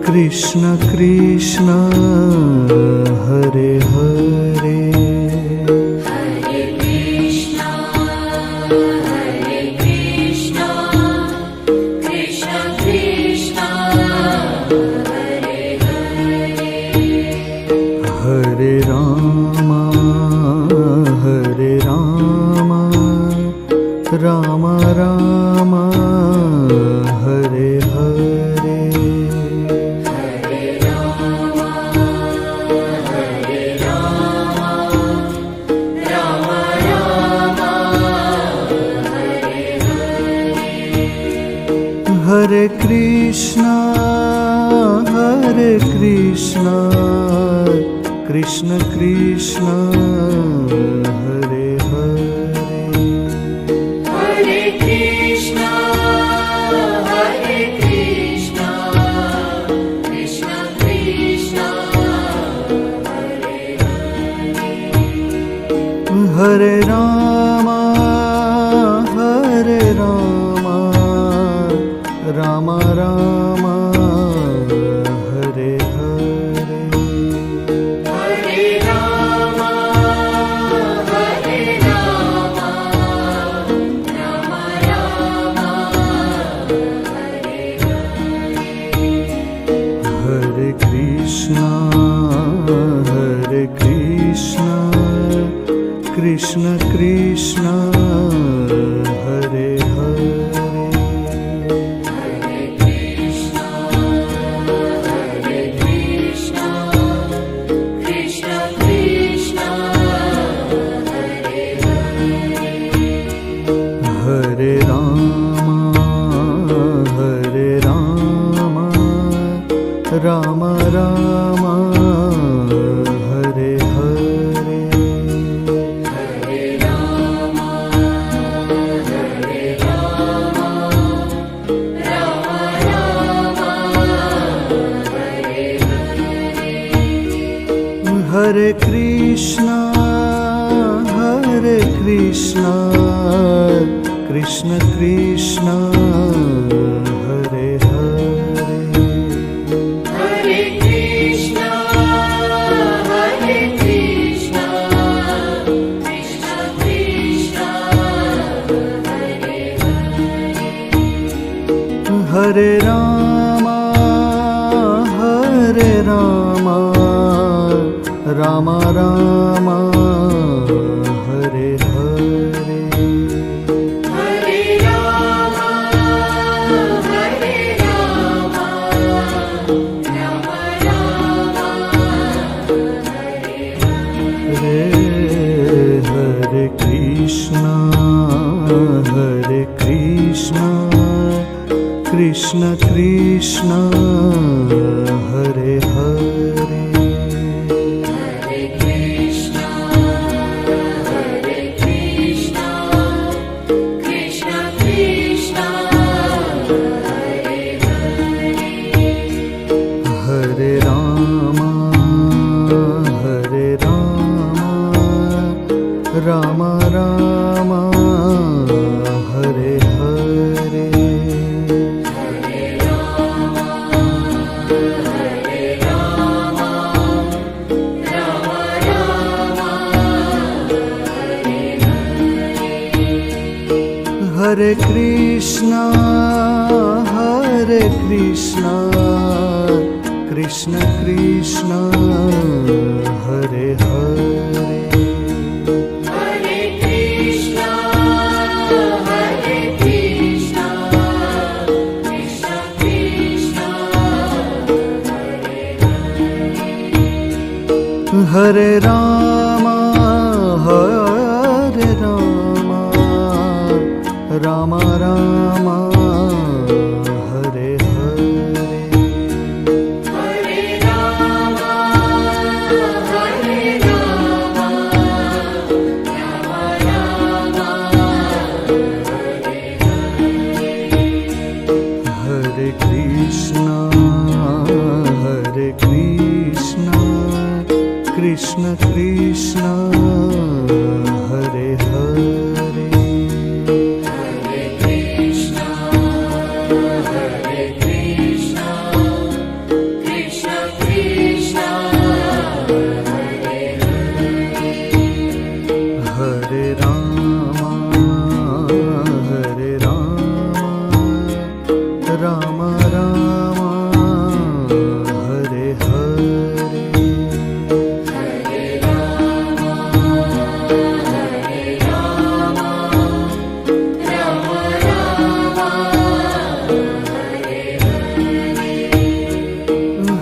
Krishna Krishna Hare Hare Hare Krishna Krishna Krishna Hare Hare Hare Rama Rama Rama Hare Hare Hare Krishna Krishna Krishna Hare Hare Hare Krishna Krishna Krishna Hare Hare Hare Rama Rama Rama Hare Hare Hare Rama Rama Rama Hare Hare Hare Krishna Krishna Krishna Hare Hare Hare Rama Rama Rama Hare Hare Hare Krishna Krishna Krishna Hare Hare Hare Krishna Krishna Krishna Hare Hare Hare Rama Rama Rama Hare Hare Hare Rama Rama Rama Hare Hare Hare Krishna Krishna Krishna Hare Hare Hare Krishna Krishna Krishna Hare Hare Hare Rama Rama Rama Hare Hare Hare Krishna Krishna Krishna Hare Hare Hare Krishna Krishna Krishna Hare Hare Hare Rama Krishna Krishna Hare Hare Hare Krishna, Hare Krishna, Krishna Krishna, Hare Hare Rama Ram Ram Hare Hare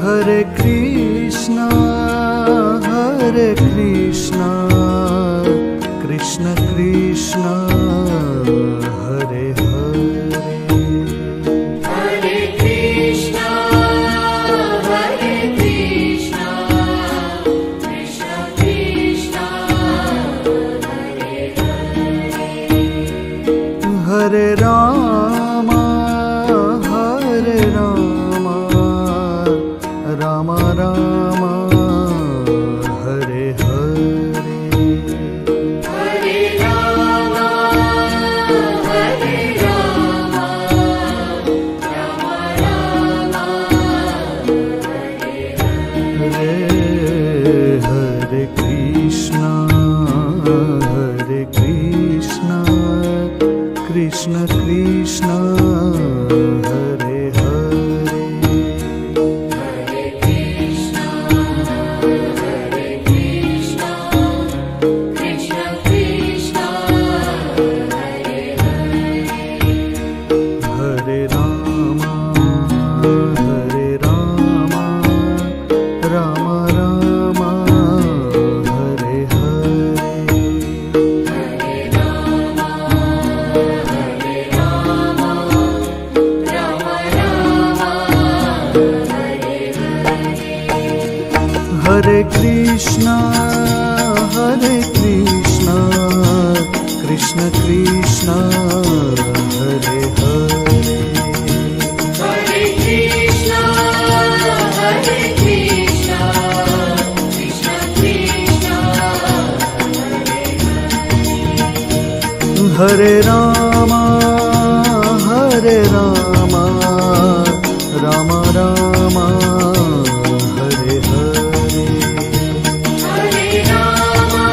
Hare Krishna Krishna Krishna Hare Hare Hare Krishna, Hare Krishna, Krishna Krishna, Hare Ram Ram Ram Hare Hare Hare Rama, Hare Rama, Rama Rama, Hare Krishna Krishna Krishna Hare Hare Hare Krishna, Hare Krishna, Krishna Krishna, Hare Ram Ram Ram Hare Hare Hare Krishna Krishna Krishna Hare Hare Hare Krishna, Hare Krishna, Krishna Krishna, Hare Ram Ram Ram Hare Hare Hare Rama,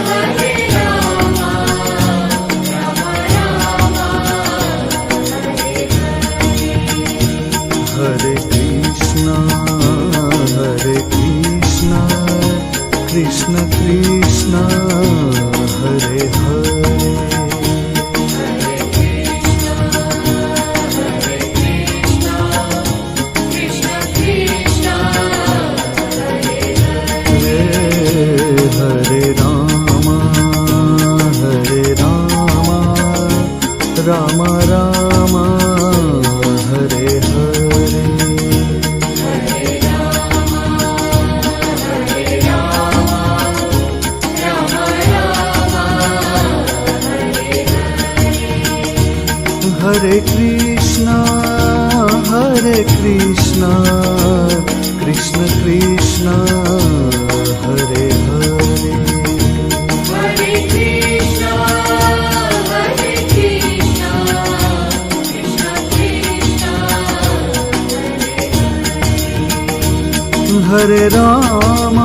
Hare Rama, Rama Rama, Hare Krishna Krishna Krishna Hare Hare Krishna Krishna, Hare Ram Ram Ram Hare Hare Hare Krishna Krishna Krishna Hare Hare Hare Krishna, Hare Krishna, Krishna Krishna, Hare Ram